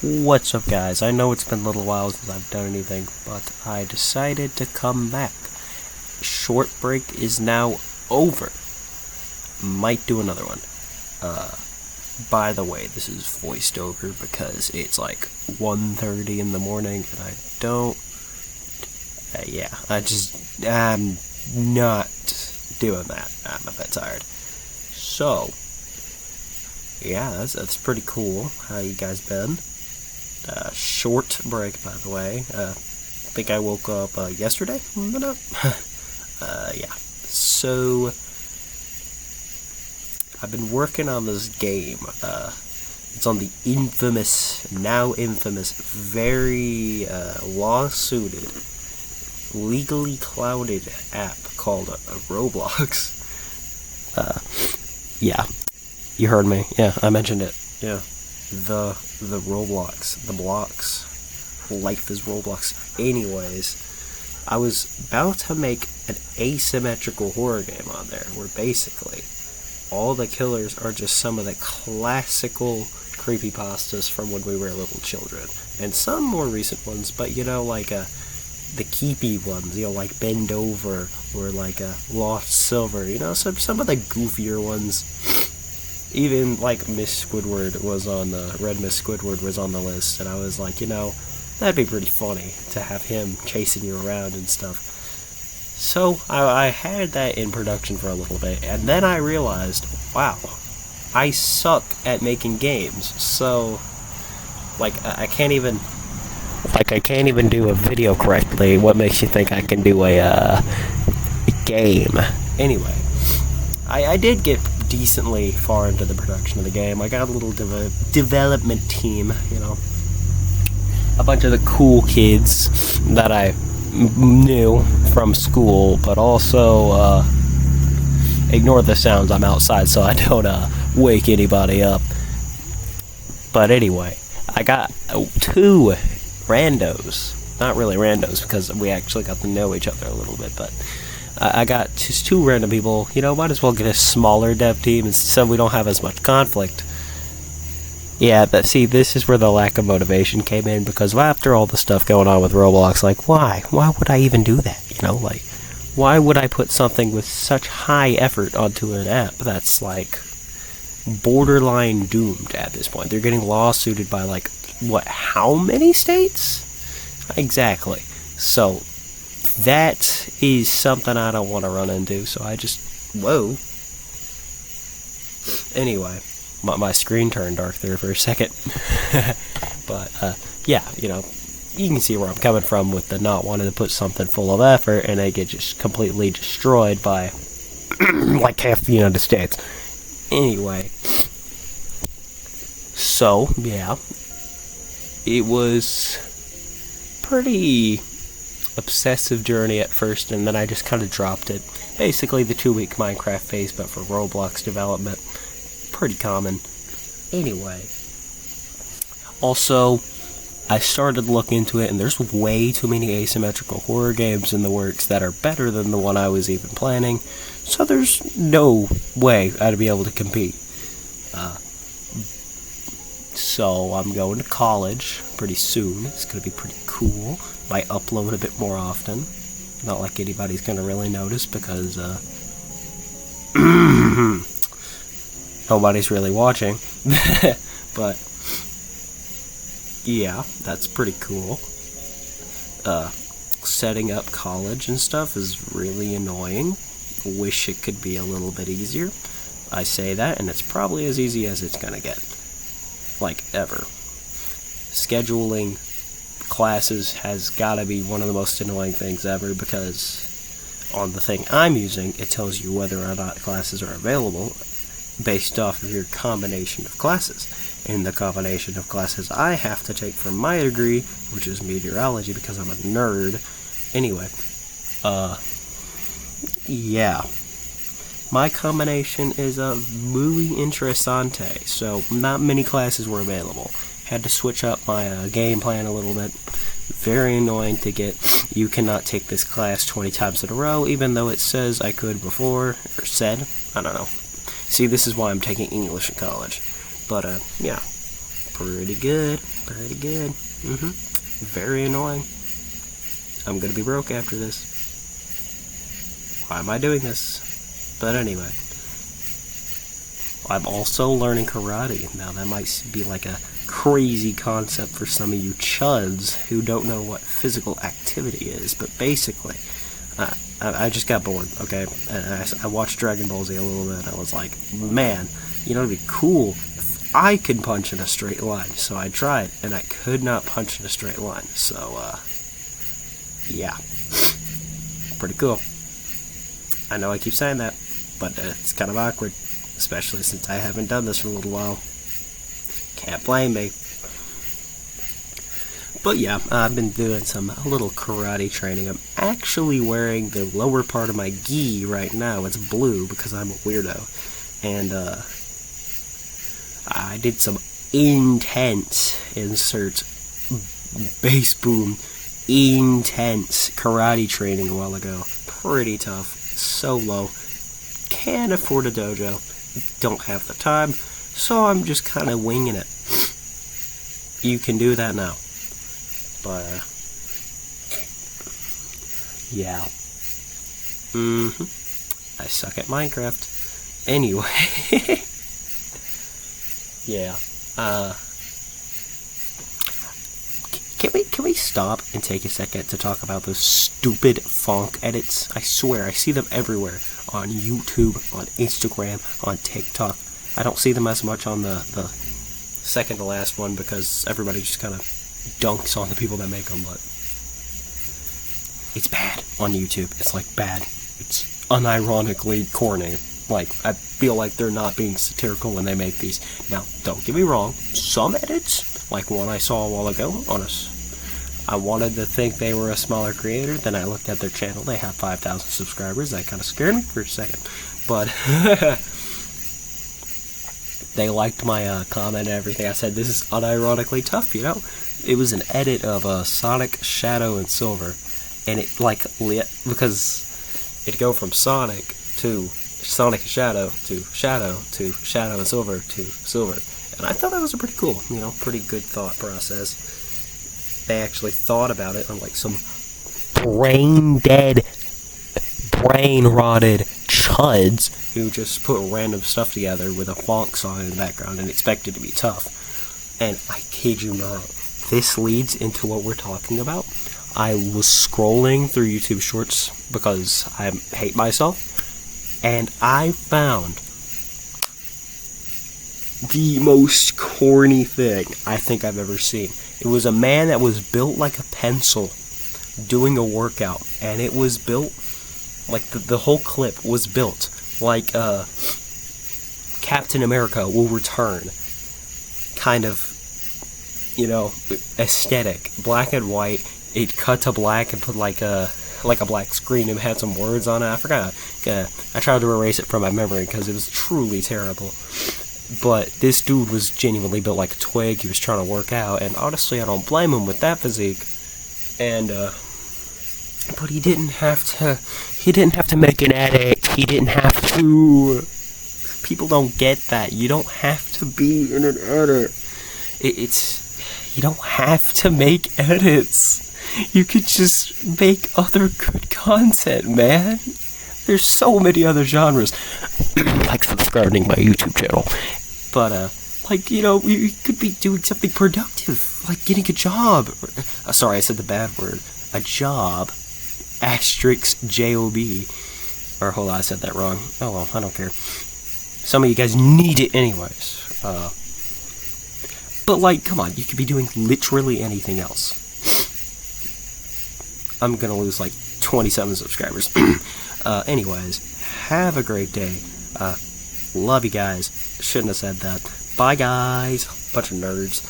What's up, guys? I know it's been a little while since I've done anything, but I decided to come back. Short break is now over. Might do another one. By the way, this is voiced over because it's like 1:30 in the morning and I don't... I'm not doing that. I'm a bit tired. So, yeah, that's pretty cool. How you guys been? Short break, by the way. I think I woke up yesterday? Yeah. So, I've been working on this game. It's on the now infamous, very lawsuited, legally clouded app called Roblox. Yeah. You heard me. Yeah, I mentioned it. Yeah. The Roblox. The blocks. Life is Roblox. Anyways, I was about to make an asymmetrical horror game on there, where basically all the killers are just some of the classical creepypastas from when we were little children. And some more recent ones, but like the keepy ones, like Bend Over, or like Lost Silver, some of the goofier ones. Even like Miss Squidward was on Red Miss Squidward was on the list, and I was like, that'd be pretty funny to have him chasing you around and stuff. So I had that in production for a little bit, and then I realized, wow, I suck at making games. So, I can't even do a video correctly. What makes you think I can do a game? Anyway, I did get decently far into the production of the game. I got a little development team, a bunch of the cool kids that I knew from school, but also ignore the sounds, I'm outside so I don't wake anybody up. But anyway, I got two randos, not really randos because we actually got to know each other a little bit, but I got just two random people. Might as well get a smaller dev team so we don't have as much conflict. Yeah, but see, this is where the lack of motivation came in, because after all the stuff going on with Roblox, why would I even do that? Why would I put something with such high effort onto an app that's borderline doomed at this point? They're getting lawsuited by how many states? Exactly. So that is something I don't want to run into, so I just... Whoa. Anyway, my screen turned dark there for a second. But, yeah, you can see where I'm coming from with the not wanting to put something full of effort, and they get just completely destroyed by, half the United States. Anyway. So, yeah. It was pretty obsessive journey at first, and then I just kind of dropped it. Basically the 2-week Minecraft phase, but for Roblox development. Pretty common. Anyway. Also, I started looking into it, and there's way too many asymmetrical horror games in the works that are better than the one I was even planning, so there's no way I'd be able to compete. So I'm going to college pretty soon. It's going to be pretty cool. Might upload a bit more often. Not like anybody's going to really notice because nobody's really watching. But yeah, that's pretty cool. Setting up college and stuff is really annoying. Wish it could be a little bit easier. I say that, and it's probably as easy as it's going to get. Ever. Scheduling classes has got to be one of the most annoying things ever, because on the thing I'm using, it tells you whether or not classes are available based off of your combination of classes. And the combination of classes I have to take for my degree, which is meteorology because I'm a nerd. Anyway, yeah. My combination is muy interesante, so not many classes were available. Had to switch up my game plan a little bit. Very annoying to get, you cannot take this class 20 times in a row, even though it says I could before, or said, I don't know. See, this is why I'm taking English in college. But, yeah. Pretty good. Pretty good. Very annoying. I'm gonna be broke after this. Why am I doing this? But anyway. I'm also learning karate. Now that might be like a crazy concept for some of you chuds who don't know what physical activity is, but basically, I just got bored, okay? I watched Dragon Ball Z a little bit, and I was like, man, you know, it'd be cool if I could punch in a straight line. So I tried, and I could not punch in a straight line. So, yeah. Pretty cool. I know I keep saying that, but it's kind of awkward, especially since I haven't done this for a little while. Can't blame me. But yeah, I've been doing some little karate training. I'm actually wearing the lower part of my gi right now. It's blue because I'm a weirdo. And I did some intense, insert bass boom, intense karate training a while ago. Pretty tough. Solo. Can't afford a dojo. Don't have the time. So I'm just kind of winging it. You can do that now. But, yeah. I suck at Minecraft. Anyway. Yeah. Can we stop and take a second to talk about those stupid funk edits? I swear, I see them everywhere. On YouTube, on Instagram, on TikTok. I don't see them as much on the second to last one because everybody just kind of dunks on the people that make them, but it's bad on YouTube. It's like bad. It's unironically corny. Like, I feel like they're not being satirical when they make these. Now, don't get me wrong, some edits, like one I saw a while ago, I wanted to think they were a smaller creator. Then I looked at their channel. They have 5,000 subscribers. That kind of scared me for a second. But they liked my comment and everything. I said, this is unironically tough, you know? It was an edit of Sonic, Shadow, and Silver. And it, like, lit, because it'd go from Sonic to Sonic and Shadow to Shadow to Shadow and Silver to Silver. And I thought that was a pretty cool, you know, pretty good thought process. They actually thought about it, unlike some brain-dead, brain-rotted chuds who just put random stuff together with a funk song in the background and expect it to be tough. And I kid you not, this leads into what we're talking about. I was scrolling through YouTube Shorts because I hate myself, and I found the most corny thing I think I've ever seen. It was a man that was built like a pencil doing a workout, and it was built like the whole clip was built like Captain America will return kind of, you know, aesthetic, black and white. It cut to black and put like a black screen and had some words on it. I forgot. I tried to erase it from my memory because it was truly terrible. But this dude was genuinely built like a twig. He was trying to work out, and honestly, I don't blame him with that physique. And but he didn't have to. He didn't have to make an edit. He didn't have to. People don't get that. You don't have to be in an edit. It's you don't have to make edits. You could just make other good content, man. There's so many other genres. Like subscribing to my YouTube channel. But, like, you know, you could be doing something productive. Like getting a job. Sorry, I said the bad word. A job. Asterisk J-O-B. Or, hold on, I said that wrong. Oh, well, I don't care. Some of you guys need it anyways. But, like, come on. You could be doing literally anything else. I'm gonna lose, like, 27 subscribers. Anyways, have a great day. Love you guys. Shouldn't have said that. Bye, guys. Bunch of nerds.